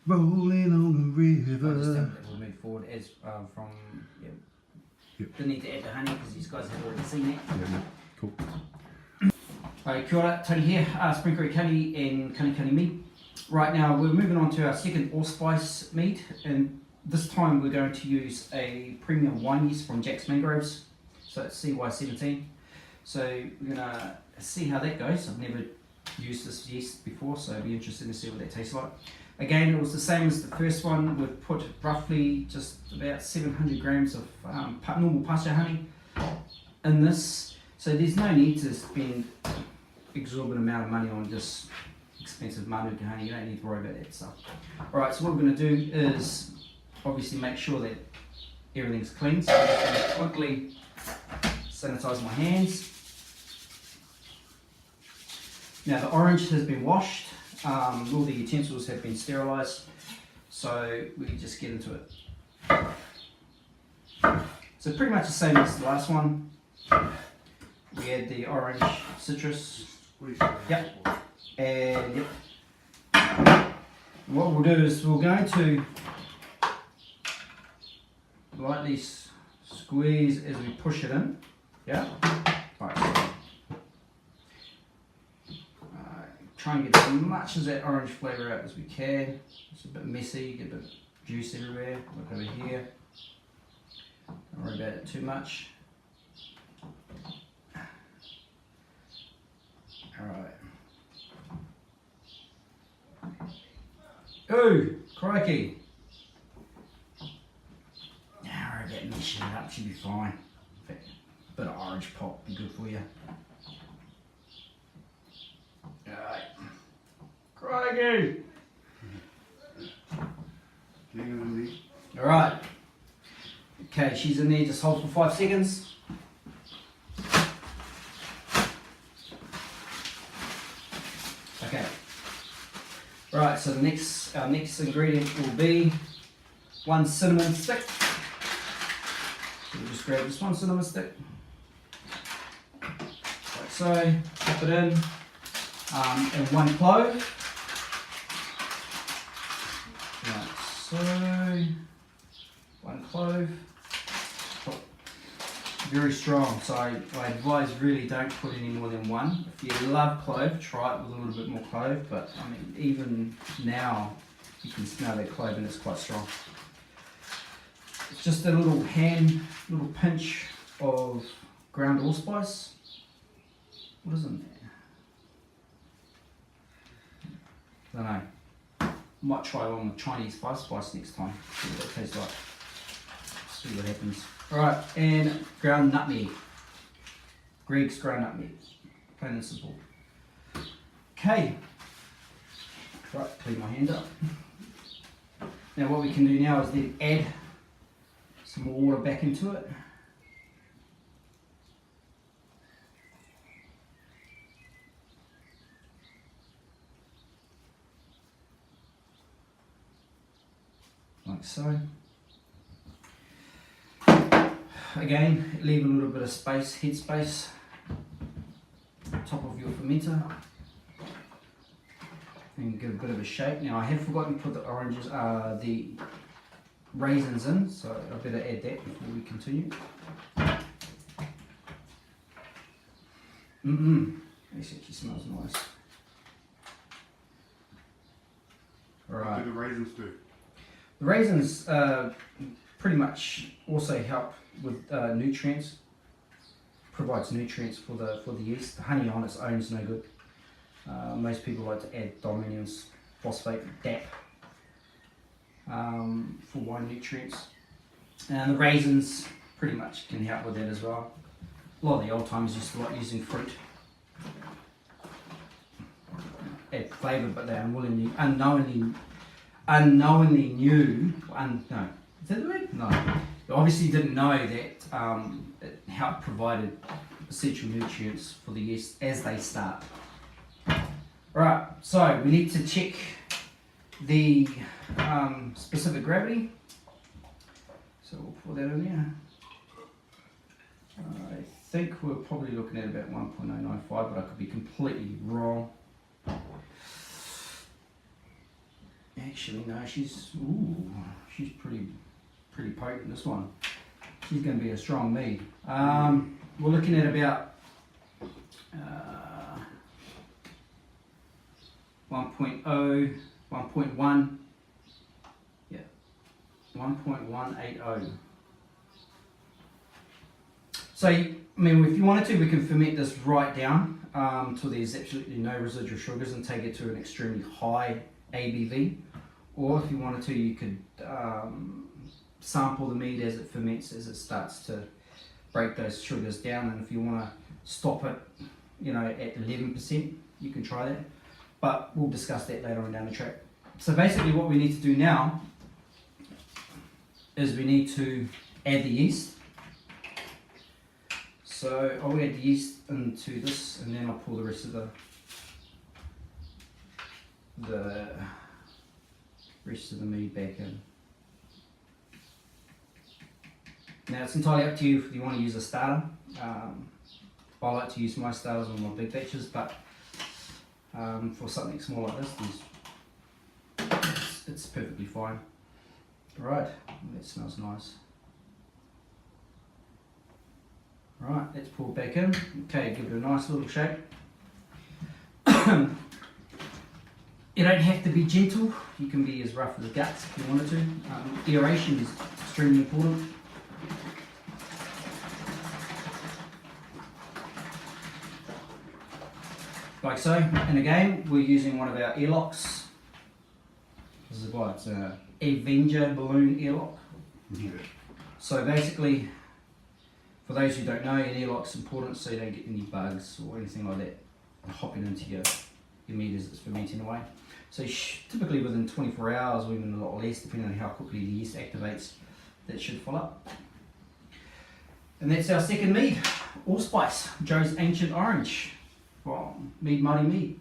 rolling on the river. I'll just tell that we'll move forward as from. Yeah. Yep. Don't need to add the honey because these guys have already seen that. Yeah, cool. Hi, kia ora, Tony here, Spring Creek Honey and KaniKani mead. Right now we're moving on to our second allspice mead, and this time we're going to use a premium wine yeast from Jack's Mangroves, so it's CY17. So we're going to see how that goes. I've never used this yeast before, so it'll be interesting to see what that tastes like. Again, it was the same as the first one. We've put roughly just about 700 grams of normal pasture honey in this, so there's no need to spend exorbitant amount of money on just expensive manuka honey. You don't need to worry about that stuff. Alright, so what we're going to do is obviously make sure that everything's clean. So I'm just going to quickly sanitize my hands. Now the orange has been washed, all the utensils have been sterilised, so we can just get into it. So pretty much the same as the last one. We add the orange citrus. Yep. And yep. What we'll do is we're going to lightly squeeze as we push it in. Yeah. Right. Try and get as much of that orange flavour out as we can. It's a bit messy, get a bit of juice everywhere. Look over here. Don't worry about it too much. Alright. Oh, crikey. Now we're getting meshing it up, should be fine. In fact, a bit of orange pop be good for you. Alright. Crikey! Alright. Okay, she's in there, just hold for 5 seconds. Okay. Right, so our next ingredient will be 1 cinnamon stick. So we'll just grab this 1 cinnamon stick. Like so, pop it in. And 1 clove. Like so. 1 clove. Very strong, so I advise really don't put any more than 1. If you love clove, try it with a little bit more clove, but I mean, even now you can smell that clove and it's quite strong. It's just a little pinch of ground allspice. What is in there? I don't know. Might try one with Chinese spice next time. See what it tastes like. See what happens. Alright, and ground nutmeg. Greg's ground nutmeg. Plain and simple. Okay. Right, clean my hand up. Now what we can do now is then add some more water back into it. Like so. Again, leave a little bit of space, head space, top of your fermenter, and give a bit of a shake. Now I have forgotten to put the oranges, the raisins in, so I better add that before we continue. This actually smells nice. Alright. What do the raisins do? The raisins pretty much also help with nutrients, provides nutrients for the yeast. The honey on its own is no good. Most people like to add diammonium phosphate, DAP, for wine nutrients. And the raisins pretty much can help with that as well. A lot of the old timers used to like using fruit. Add flavour, but they unknowingly knew, no, is that the word? No. They obviously didn't know that it helped provide essential nutrients for the yeast as they start. Right, so we need to check the specific gravity. So we'll put that in there. I think we're probably looking at about 1.095, but I could be completely wrong. And Actually, no, she's pretty potent, this one. She's going to be a strong mead. We're looking at about 1.0, 1.1, yeah, 1.180. So, I mean, if you wanted to, we can ferment this right down till there's absolutely no residual sugars and take it to an extremely high ABV. Or if you wanted to, you could sample the mead as it ferments, as it starts to break those sugars down. And if you want to stop it, you know, at 11%, you can try that. But we'll discuss that later on down the track. So basically what we need to do now is we need to add the yeast. So I'll add the yeast into this and then I'll pour the rest of the mead back in. Now it's entirely up to you if you want to use a starter. I like to use my starters on my big batches, but for something small like this, it's perfectly fine. Right, that smells nice. Right, let's pour it back in. Okay, give it a nice little shake. You don't have to be gentle, you can be as rough as guts if you wanted to. Aeration is extremely important. Like so, and again, we're using one of our airlocks. This is what, it's an Avenger balloon airlock. Yeah. So basically, for those who don't know, an airlock's important so you don't get any bugs or anything like that hopping into your mead as it's fermenting away. So typically within 24 hours or even a lot less, depending on how quickly the yeast activates, that should fill up. And that's our second mead, Allspice, Joe's Ancient Orange from Mead Mighty Mead.